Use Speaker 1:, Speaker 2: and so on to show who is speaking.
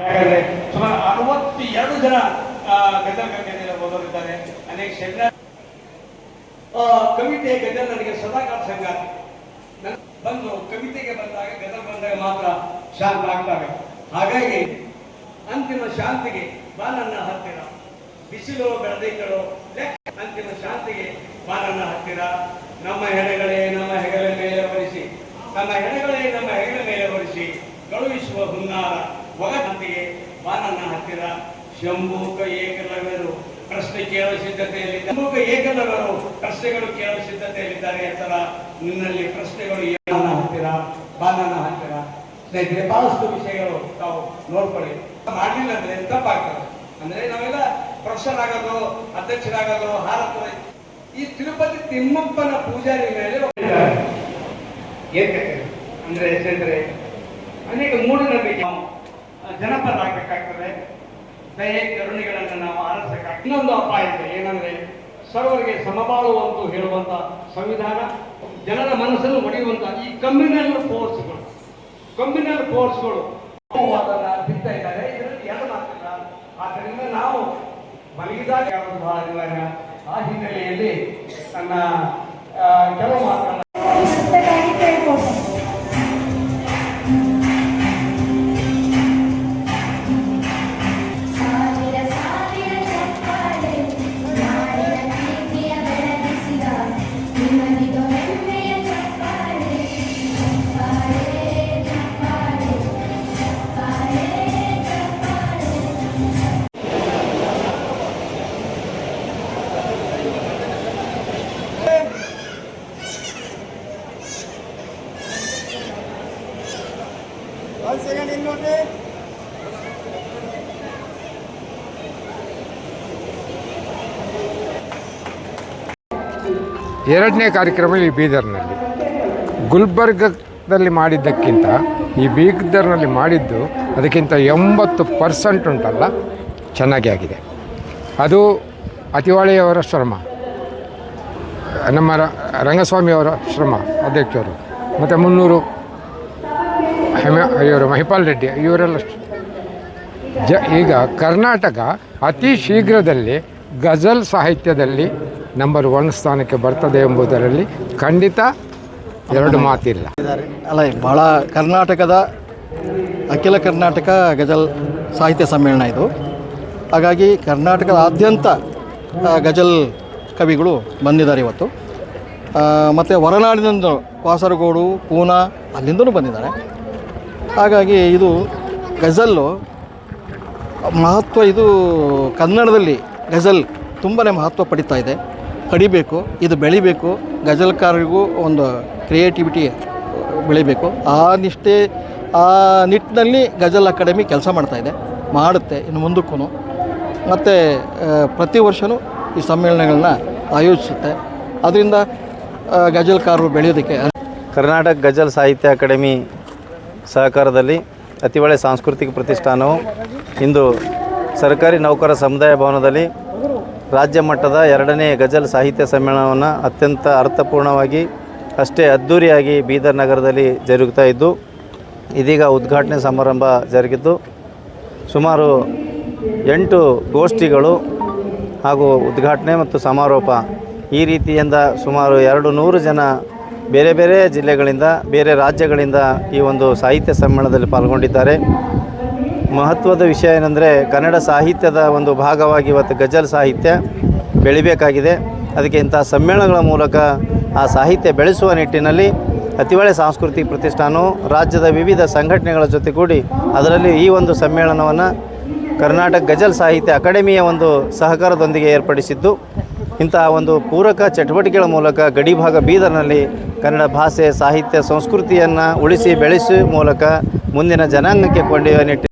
Speaker 1: ಯಾಕಂದ್ರೆ ಸುಮಾರು 62 ಜನ ಗದ್ದಲ ಕವಿತೆಯನ್ನು ಓದೋರಿದ್ದಾರೆ. ಅನೇಕ ಶರಣ ಕವಿತೆ ಗದ್ದಲ ನನಗೆ ಸದಾಕಾಲ ಸಂಗಾತಿ. ಬಂದು ಕವಿತೆಗೆ ಬಂದಾಗ ಗದ್ದಲ ಬಂದಾಗ ಮಾತ್ರ ಶಾಂತ ಆಗ್ತವೆ. ಹಾಗಾಗಿ ಅಂತಿಮ ಶಾಂತಿಗೆ ಬಾ ನನ್ನ ಹತ್ತಿರ, ಬಿಸಿಲು ಬೆಳೆದಿದ್ದಳು ಅಂತಿಮ ಶಾಂತಿಗೆ ಬಾ ನನ್ನ ಹತ್ತಿರ. ನಮ್ಮ ಹೆಣಗಳೇ ನಮ್ಮ ಹೆಗಲ ಮೇಲೆ ಹೊರಿಸಿ, ನಮ್ಮ ಹೆಣಗಳೇ ನಮ್ಮ ಹೆಗಲ ಮೇಲೆ ಹೊರಿಸಿ ಕಳುಹಿಸುವ ಹುನ್ನಾರ ಒಗಂತಿಗೆ ಬಾ ನನ್ನ ಹತ್ತಿರ. ಶಂಭೂಕ ಏಕಲವ್ಯರು ಪ್ರಶ್ನೆ ಕೇಳುವ ಸಿದ್ಧತೆಯಲ್ಲಿ, ಶಂಭೂಕ ಏಕಲವ್ಯರು ಪ್ರಶ್ನೆಗಳು ಕೇಳುವ ಸಿದ್ಧತೆಯಲ್ಲಿದ್ದಾರೆ. ಎತ್ತರ ನಿನ್ನಲ್ಲಿ ಪ್ರಶ್ನೆಗಳು ನನ್ನ ಹತ್ತಿರ ಬಾ ನನ್ನ ಹತ್ತಿರ. ಸ್ನೇಹಿತರೆ, ಬಹಳಷ್ಟು ವಿಷಯಗಳು ತಾವು ನೋಡ್ಕೊಳ್ಳಿ. ಮಾಡಲಿಲ್ಲ ಅಂದ್ರೆ ತಪ್ಪಾಗ್ತದೆ. ಅಂದ್ರೆ ನಾವೆಲ್ಲ ಪ್ರೊಫೆಸರ್ ಆಗೋದು, ಅಧ್ಯಕ್ಷರಾಗೋದು, ಹಾರತ್ವ ಈ ತಿರುಪತಿ ತಿಮ್ಮಪ್ಪನ ಪೂಜಾರಿ ಮೇಲೆ ಅಂದ್ರೆ ಸ್ನೇಹಿತರೆ, ಅನೇಕ ಮೂಢನಂಬಿಕೆ ಜನಪದ ಆಗ್ಬೇಕಾಗ್ತದೆ. ದಯೆ ಕರುಣೆಗಳನ್ನು ನಾವು ಆರಿಸಬೇಕಾಗ್ತದೆ. ಇನ್ನೊಂದು ಅಪಾಯ ಇದೆ, ಏನಂದ್ರೆ ಸರ್ವರಿಗೆ ಸಮಬಾಳು ಅಂತ ಹೇಳುವಂತ ಸಂವಿಧಾನ, ಜನರ ಮನಸ್ಸನ್ನು ಒಡೆಯುವಂತ ಈ ಕಮ್ಯುನಲ್ ಫೋರ್ಸ್ಗಳು ಬಿಡ್ತಾ ಇದ್ದಾರೆ. ಇದರಲ್ಲಿ ಎರಡು ಮಾತಿಲ್ಲ. ಆದ್ದರಿಂದ ನಾವು ಮಲಗಿದಾಗ ಬಹಳ ಅನಿವಾರ್ಯ. ಆ ಹಿನ್ನೆಲೆಯಲ್ಲಿ ನನ್ನ ಕೆಲವು ಮಾತುಗಳನ್ನು
Speaker 2: ಎರಡನೇ ಕಾರ್ಯಕ್ರಮ ಈ ಬೀದರ್ನಲ್ಲಿ. ಗುಲ್ಬರ್ಗದಲ್ಲಿ ಮಾಡಿದ್ದಕ್ಕಿಂತ ಈ ಬೀದರ್ನಲ್ಲಿ ಮಾಡಿದ್ದು ಅದಕ್ಕಿಂತ 80% ಉಂಟಲ್ಲ ಚೆನ್ನಾಗಿ ಆಗಿದೆ. ಅದು ಅತಿವಾಳಿಯವರ ಶ್ರಮ, ನಮ್ಮ ರಂಗಸ್ವಾಮಿಯವರ ಶ್ರಮ ಅಧ್ಯಕ್ಷರು, ಮತ್ತು 300 ಇವರು ಮಹಿಪಾಲ್ ರೆಡ್ಡಿ ಇವರೆಲ್ಲ ಈಗ ಕರ್ನಾಟಕ ಅತಿ ಶೀಘ್ರದಲ್ಲಿ ಗಜಲ್ ಸಾಹಿತ್ಯದಲ್ಲಿ ನಂಬರ್ 1 ಸ್ಥಾನಕ್ಕೆ ಬರ್ತದೆ ಎಂಬುದರಲ್ಲಿ ಖಂಡಿತ ಎರಡು ಮಾತಿಲ್ಲ.
Speaker 3: ಅಲ್ಲ, ಭಾಳ ಕರ್ನಾಟಕದ ಅಖಿಲ ಕರ್ನಾಟಕ ಗಜಲ್ ಸಾಹಿತ್ಯ ಸಮ್ಮೇಳನ ಇದು. ಹಾಗಾಗಿ ಕರ್ನಾಟಕದಾದ್ಯಂತ ಗಜಲ್ ಕವಿಗಳು ಬಂದಿದ್ದಾರೆ ಇವತ್ತು. ಮತ್ತು ಹೊರನಾಡಿನಿಂದ ಕಾಸರಗೋಡು, ಪೂನಾ ಅಲ್ಲಿಂದಲೂ ಬಂದಿದ್ದಾರೆ. ಹಾಗಾಗಿ ಇದು ಗಜಲ್ಲು ಮಹತ್ವ, ಇದು ಕನ್ನಡದಲ್ಲಿ ಗಜಲ್ ತುಂಬಾ ಮಹತ್ವ ಪಡಿತಾ ಇದೆ. ಕಡಿಬೇಕು, ಇದು ಬೆಳಿಬೇಕು. ಗಜಲ್ಕಾರರಿಗೂ ಒಂದು ಕ್ರಿಯೇಟಿವಿಟಿ ಬೆಳಿಬೇಕು. ಆ ನಿಟ್ಟಿನಲ್ಲಿ ಗಜಲ್ ಅಕಾಡೆಮಿ ಕೆಲಸ ಮಾಡ್ತಾಯಿದೆ, ಮಾಡುತ್ತೆ ಇನ್ನು ಮುಂದಕ್ಕೂ. ಮತ್ತು ಪ್ರತಿ ವರ್ಷವೂ ಈ ಸಮ್ಮೇಳನಗಳನ್ನ ಆಯೋಜಿಸುತ್ತೆ. ಅದರಿಂದ ಗಜಲ್ಕಾರರು ಬೆಳೆಯೋದಕ್ಕೆ
Speaker 4: ಕರ್ನಾಟಕ ಗಜಲ್ ಸಾಹಿತ್ಯ ಅಕಾಡೆಮಿ ಸಹಕಾರದಲ್ಲಿ ಅತಿವಳೆ ಸಾಂಸ್ಕೃತಿಕ ಪ್ರತಿಷ್ಠಾನವು ಇಂದು ಸರ್ಕಾರಿ ನೌಕರ ಸಮುದಾಯ ಭವನದಲ್ಲಿ ರಾಜ್ಯ ಮಟ್ಟದ 2ನೇ ಗಜಲ್ ಸಾಹಿತ್ಯ ಸಮ್ಮೇಳನವನ್ನು ಅತ್ಯಂತ ಅರ್ಥಪೂರ್ಣವಾಗಿ ಅಷ್ಟೇ ಅದ್ಧೂರಿಯಾಗಿ ಬೀದರ್ ನಗರದಲ್ಲಿ ಜರುಗುತ್ತಾ ಇದ್ದು, ಇದೀಗ ಉದ್ಘಾಟನೆ ಸಮಾರಂಭ ಜರುಗಿದ್ದು ಸುಮಾರು 8 ಗೋಷ್ಠಿಗಳು ಹಾಗೂ ಉದ್ಘಾಟನೆ ಮತ್ತು ಸಮಾರೋಪ ಈ ರೀತಿಯಿಂದ ಸುಮಾರು 200 ಜನ ಬೇರೆ ಬೇರೆ ಜಿಲ್ಲೆಗಳಿಂದ, ಬೇರೆ ರಾಜ್ಯಗಳಿಂದ ಈ ಒಂದು ಸಾಹಿತ್ಯ ಸಮ್ಮೇಳನದಲ್ಲಿ ಪಾಲ್ಗೊಂಡಿದ್ದಾರೆ. ಮಹತ್ವದ ವಿಷಯ ಏನಂದರೆ, ಕನ್ನಡ ಸಾಹಿತ್ಯದ ಒಂದು ಭಾಗವಾಗಿ ಇವತ್ತು ಗಜಲ್ ಸಾಹಿತ್ಯ ಬೆಳಿಬೇಕಾಗಿದೆ. ಅದಕ್ಕೆ ಇಂಥ ಸಮ್ಮೇಳನಗಳ ಮೂಲಕ ಆ ಸಾಹಿತ್ಯ ಬೆಳೆಸುವ ನಿಟ್ಟಿನಲ್ಲಿ ಅತಿವಳೆ ಸಾಂಸ್ಕೃತಿಕ ಪ್ರತಿಷ್ಠಾನವು ರಾಜ್ಯದ ವಿವಿಧ ಸಂಘಟನೆಗಳ ಜೊತೆಗೂಡಿ ಅದರಲ್ಲಿ ಈ ಒಂದು ಸಮ್ಮೇಳನವನ್ನು ಕರ್ನಾಟಕ ಗಜಲ್ ಸಾಹಿತ್ಯ ಅಕಾಡೆಮಿಯ ಒಂದು ಸಹಕಾರದೊಂದಿಗೆ ಏರ್ಪಡಿಸಿದ್ದು, ಇಂತಹ ಒಂದು ಪೂರಕ ಚಟುವಟಿಕೆಗಳ ಮೂಲಕ ಗಡಿಭಾಗ ಬೀದರ್ನಲ್ಲಿ ಕನ್ನಡ ಭಾಷೆ, ಸಾಹಿತ್ಯ, ಸಂಸ್ಕೃತಿಯನ್ನು ಉಳಿಸಿ ಬೆಳೆಸುವ ಮೂಲಕ ಮುಂದಿನ ಜನಾಂಗಕ್ಕೆ ಕೊಂಡೊಯ್ಯುವ ನಿಟ್ಟಿನಲ್ಲಿ